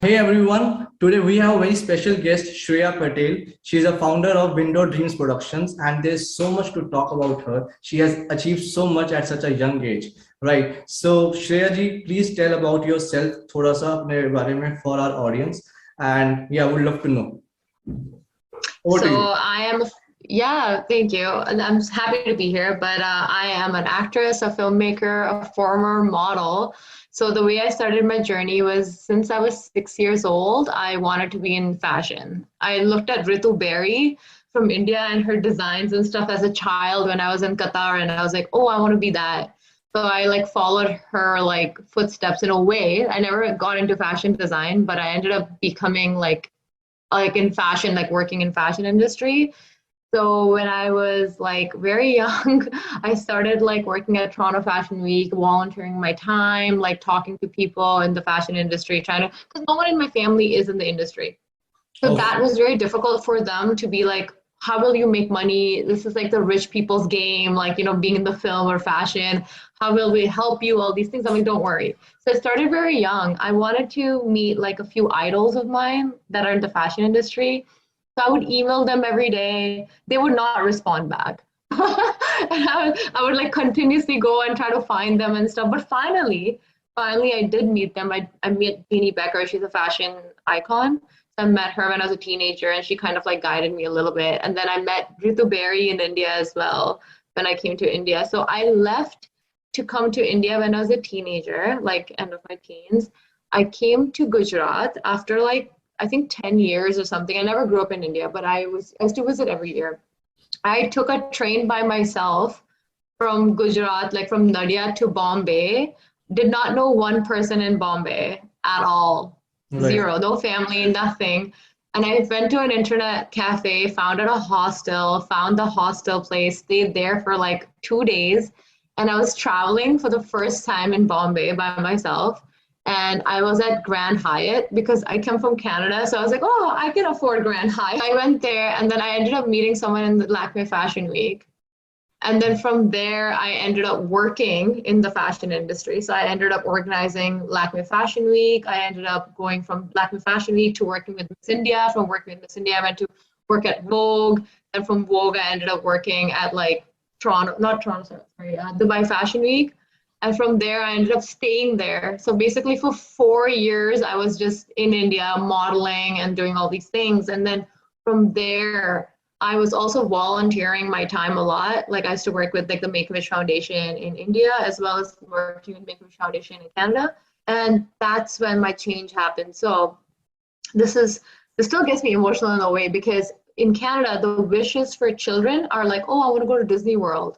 Hey everyone, today we have a very special guest, Shreya Patel. She is a founder of Window Dreams Productions, and there's so much to talk about her. She has achieved so much at such a young age, right? So, Shreya ji, please tell about yourself, थोड़ा सा अपने बारे में for our audience, and yeah, would love to know. Over to So you. I am, yeah, thank you. And I'm happy to be here, but I am an actress, a filmmaker, a former model. So the way I started my journey was since I was 6 years old, I wanted to be in fashion. I looked at Ritu Berry from India and her designs and stuff as a child when I was in Qatar, and I was like, oh, I want to be that. So I like followed her like footsteps in a way. I never got into fashion design, but I ended up becoming like in fashion, like working in fashion industry. So when I was like very young, I started like working at Toronto Fashion Week, volunteering my time, like talking to people in the fashion industry, trying to, because no one in my family is in the industry. So Okay. that was very difficult for them to be like, how will you make money? This is like the rich people's game, like, being in the film or fashion. How will we help you? All these things. I'm like, don't worry. So I started very young. I wanted to meet like a few idols of mine that are in the fashion industry. So I would email them every day. They would not respond back. And I would like continuously go and try to find them and stuff. But finally I did meet them. I met Beanie Becker. She's a fashion icon. I met her when I was a teenager and she kind of like guided me a little bit. And then I met Ritu Berry in India as well when I came to India. So I left to come to India when I was a teenager, like end of my teens. I came to Gujarat after like I think 10 years or something. I never grew up in India, but I used to visit every year. I took a train by myself from Gujarat, like from Nadia to Bombay. Did not know one person in Bombay at all. Right. Zero, no family, nothing. And I went to an internet cafe, found out a hostel, found the hostel place, stayed there for like 2 days. And I was traveling for the first time in Bombay by myself. And I was at Grand Hyatt because I come from Canada. So I was like, oh, I can afford Grand Hyatt. I went there and then I ended up meeting someone in the Lakme Fashion Week. And then from there, I ended up working in the fashion industry. So I ended up organizing Lakme Fashion Week. I ended up going from Lakme Fashion Week to working with Miss India. From working with Miss India, I went to work at Vogue. And from Vogue, I ended up working at like Toronto, not Toronto, sorry, Dubai Fashion Week. And from there, I ended up staying there. So basically, for 4 years, I was just in India modeling and doing all these things. And then from there, I was also volunteering my time a lot. Like I used to work with like the Make-A-Wish Foundation in India, as well as working with Make-A-Wish Foundation in Canada. And that's when my change happened. So this still gets me emotional in a way because in Canada, the wishes for children are like, oh, I want to go to Disney World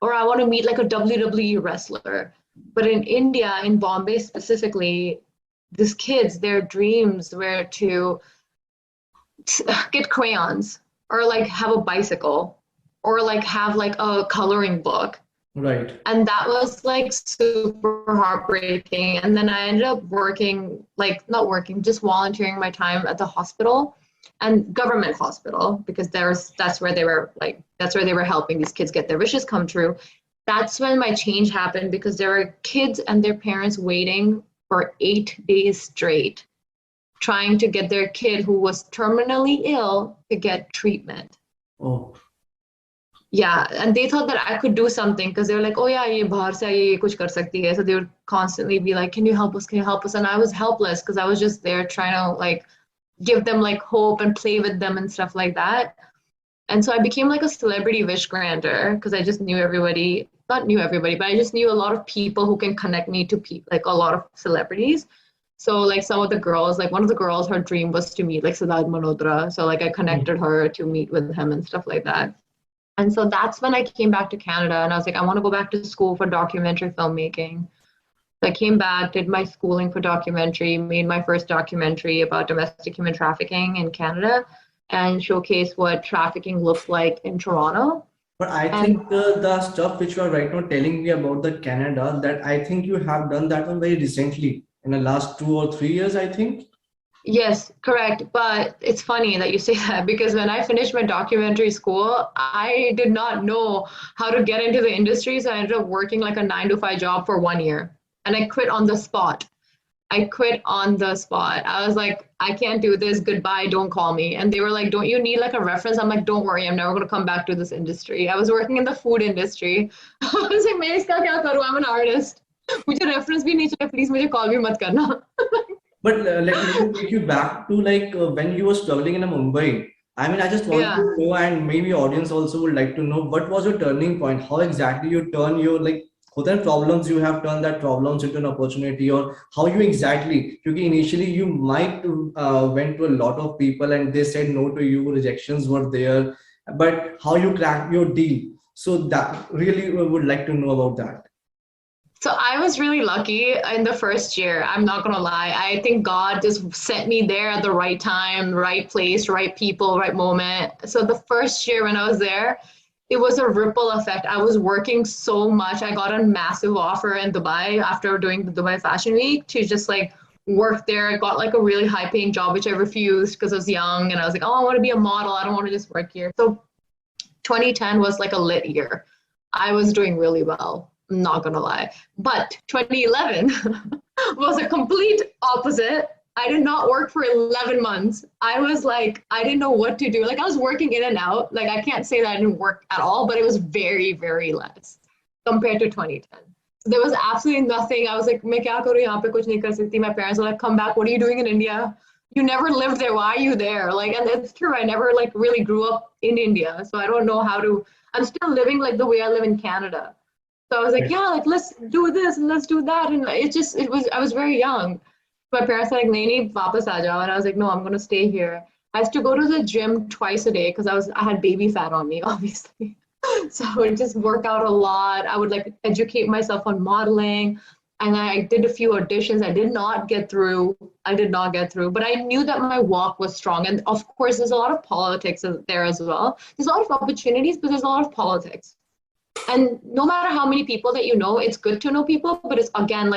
or I want to meet like a WWE wrestler. But in India, in Bombay specifically, these kids, their dreams were to get crayons or like have a bicycle or like have like a coloring book. Right. And that was like super heartbreaking. And then I ended up working, like not working, just volunteering my time at the hospital and government hospital because that's where they were helping these kids get their wishes come true. That's when my change happened because there were kids and their parents waiting for 8 days straight trying to get their kid who was terminally ill to get treatment. Oh. Yeah, and they thought that I could do something because they were like, oh yeah, ye bahar se aayi, ye kuch kar sakti hai. So they would constantly be like, can you help us? Can you help us? And I was helpless because I was just there trying to like give them like hope and play with them and stuff like that. And so I became like a celebrity wish granter because I just knew everybody, not knew everybody, but I just knew a lot of people who can connect me to like a lot of celebrities. So like some of the girls, like one of the girls, her dream was to meet like Siddharth Malhotra. So like I connected her to meet with him and stuff like that. And so that's when I came back to Canada and I was like, I want to go back to school for documentary filmmaking. So I came back, did my schooling for documentary, made my first documentary about domestic human trafficking in Canada and showcased what trafficking looks like in Toronto. But I And think the stuff which you are right now telling me about the Canada, that I think you have done that one very recently in the last 2 or 3 years, I think. yes, correct. But it's funny that you say that because when I finished my documentary school, I did not know how to get into the industry. So I ended up working like a 9 to 5 job for 1 year and I quit on the spot. I quit on the spot. I was like, I can't do this. Goodbye. Don't call me. And they were like, don't you need like a reference? I'm like, don't worry. I'm never going to come back to this industry. I was working in the food industry. I was like, मैं इसका क्या करूँ? I'm an artist. मुझे reference भी नहीं चाहिए. Please मुझे call भी मत करना. But let me take you back to like when you were struggling in Mumbai. I mean, I just want Yeah. to know, and maybe audience also would like to know, what was your turning point? How exactly you turn your like hotel problems, you have turned that problems into an opportunity, or how you exactly? Because initially you might went to a lot of people and they said no to you, rejections were there, but how you cracked your deal? So that really would like to know about that. So I was really lucky in the first year. I'm not gonna lie. I think God just sent me there at the right time, right place, right people, right moment. So the first year when I was there, it was a ripple effect. I was working so much. I got a massive offer in Dubai after doing the Dubai Fashion Week to just like work there. I got like a really high paying job, which I refused because I was young and I was like, oh, I want to be a model. I don't want to just work here. So 2010 was like a lit year. I was doing really well. I'm not gonna lie. But 2011 was a complete opposite. I did not work for 11 months. I was like, I didn't know what to do. Like I was working in and out. Like I can't say that I didn't work at all, but it was very, very less compared to 2010. There was absolutely nothing. I was like, मैं क्या करूँ यहाँ पे कुछ नहीं कर सकती. My parents were like, come back. What are you doing in India? You never lived there. Why are you there? Like, and it's true. I never like really grew up in India. So I don't know how to, I'm still living like the way I live in Canada. So I was like, yeah, like let's do this and let's do that. And it was, I was very young. My parents were like, nahi, wapas aa jao. And I was like, no, I'm going to stay here. I used to go to the gym twice a day because I had baby fat on me, obviously. So I would just work out a lot. I would like educate myself on modeling. And I did a few auditions. I did not get through. But I knew that my walk was strong. And of course, there's a lot of politics there as well. There's a lot of opportunities, but there's a lot of politics. And no matter how many people that you know, it's good to know people, but it's again,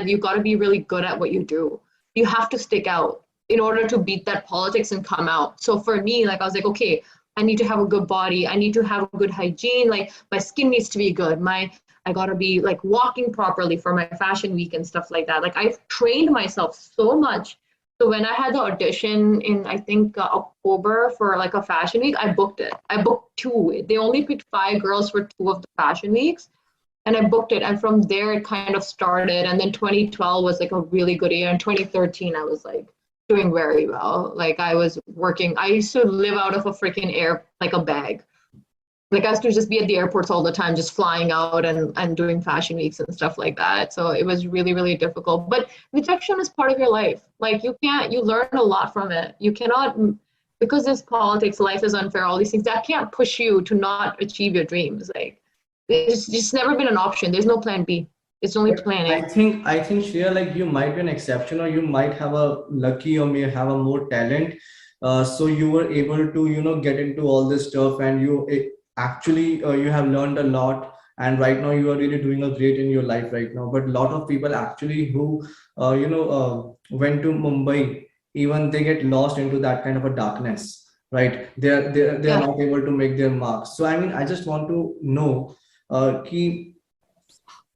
you got to be really good at what you do. You have to stick out in order to beat that politics and come out. So for me, like I was like, okay, I need to have a good body. I need to have a good hygiene. Like my skin needs to be good. I got to be like walking properly for my fashion week and stuff like that. Like I've trained myself so much. So when I had the audition in, I think October for like a fashion week, I booked it. I booked two. They only picked 5 girls for 2 of the fashion weeks. And I booked it. And from there, it kind of started. And then 2012 was like a really good year. And 2013, I was like doing very well. Like I was working. I used to live out of a freaking like a bag. Like I used to just be at the airports all the time, just flying out and doing fashion weeks and stuff like that. So it was really, really difficult. But rejection is part of your life. Like you learn a lot from it. You cannot, because there's politics, life is unfair, all these things, that can't push you to not achieve your dreams. Like it's just never been an option. There's no plan B. It's only plan A. I think Shreya, like you might be an exception, or you might have a lucky, or may have a more talent. So you were able to, get into all this stuff, and actually you have learned a lot, and right now you are really doing a great in your life right now. But a lot of people actually who went to Mumbai, even they get lost into that kind of a darkness, right? They are Yeah. not able to make their marks. So I mean, I just want to know ki,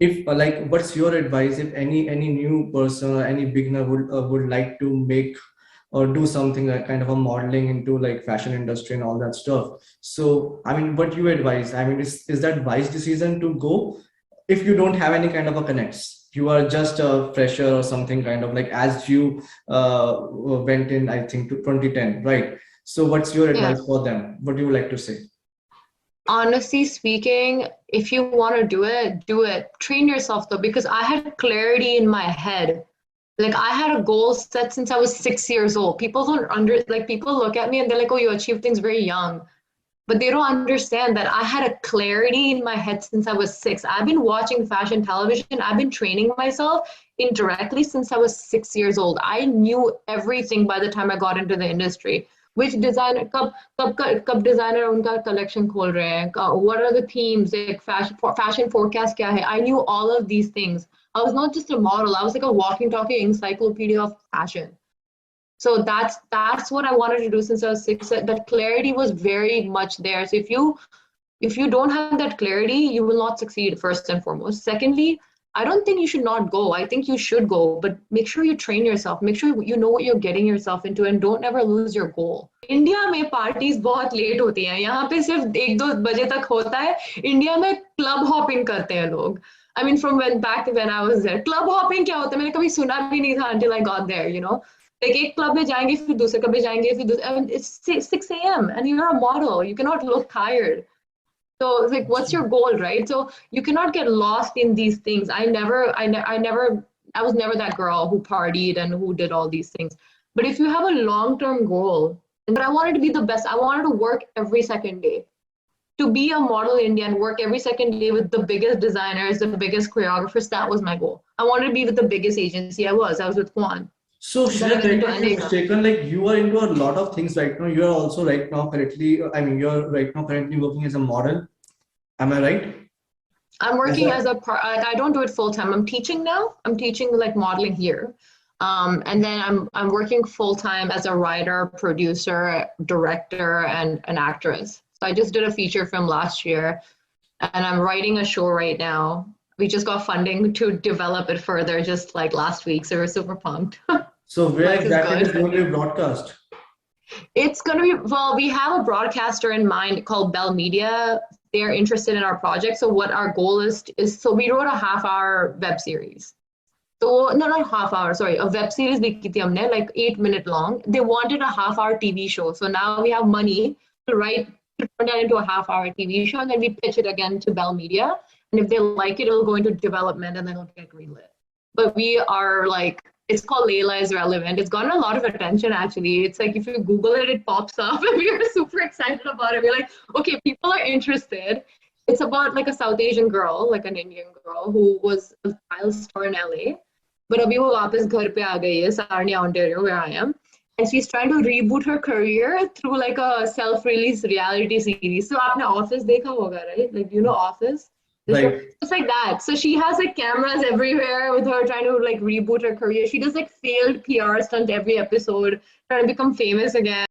if like what's your advice if any new person or any beginner would like to make or do something like kind of a modeling into like fashion industry and all that stuff. So I mean, what you advise? I mean, is that wise decision to go if you don't have any kind of a connects? You are just a fresher or something kind of like, as you went in, I think, to 2010, right? So what's your Yeah. advice for them? What do you like to say? Honestly speaking, if you want to do it, do it. Train yourself though, because I had clarity in my head. Like I had a goal set since I was 6 years old. People look at me and they're like, oh, you achieved things very young. But they don't understand that I had a clarity in my head since I was 6. I've been watching fashion television. I've been training myself indirectly since I was 6 years old. I knew everything by the time I got into the industry. Which designer, कब designer उनका collection खोल रहे हैं? What are the themes? Like fashion forecast क्या है? I knew all of these things. I was not just a model. I was like a walking, talking encyclopedia of fashion. So that's what I wanted to do since I was 6. That clarity was very much there. So if you don't have that clarity, you will not succeed, first and foremost. Secondly, I don't think you should not go. I think you should go, but make sure you train yourself. Make sure you know what you're getting yourself into and don't ever lose your goal. India में parties बहुत late होती हैं, यहाँ पे सिर्फ 1-2 बजे तक होता है. इंडिया में क्लब हॉपिंग करते हैं लोग. I mean, from when I was there, club hopping क्या होता है मैंने कभी सुना भी नहीं था until I got there, you know. Like एक क्लब में जाएंगे फिर दूसरे क्लब में जाएंगे फिर दूसरे, I mean, it's 6 a.m. and you're a model. You cannot look tired. So it's like, what's your goal, right? So you cannot get lost in these things. I was never that girl who partied and who did all these things. But if you have a long-term goal, and I wanted to be the best, I wanted to work every second day. To be a model in India and work every second day with the biggest designers, the biggest choreographers, that was my goal. I wanted to be with the biggest agency. I was with Kwan. So Shreya, like you are into a lot of things right now. You are also right now currently, I mean, you're right now currently working as a model. Am I right? I'm working as a part. I don't do it full time. I'm teaching now. I'm teaching like modeling here, and then I'm working full time as a writer, producer, director, and an actress. So I just did a feature film last year, and I'm writing a show right now. We just got funding to develop it further just like last week, so we're super pumped. So where exactly is going to be broadcast? It's going to be, well, we have a broadcaster in mind called Bell Media. They're interested in our project. So what our goal is so we wrote a half-hour web series. So no, not half-hour, sorry, a web series like 8-minute long. They wanted a half-hour TV show. So now we have money to turn that into a half-hour TV show, and then we pitch it again to Bell Media. And if they like it, it'll go into development and then it'll get greenlit. But we are like, it's called Layla is Relevant. It's gotten a lot of attention, actually. It's like if you Google it, it pops up and we are super excited about it. We're like, okay, people are interested. It's about like a South Asian girl, like an Indian girl who was a tile store in LA. But abhi wo wapas ghar pe aa gayi hai, Sarnia, Ontario, where I am. And she's trying to reboot her career through like a self-release reality series. So aapne Office dekha hoga, right? Like, you know Office? Right. It's like that. So she has like cameras everywhere with her trying to like reboot her career. She does like failed PR stunt every episode, trying to become famous again.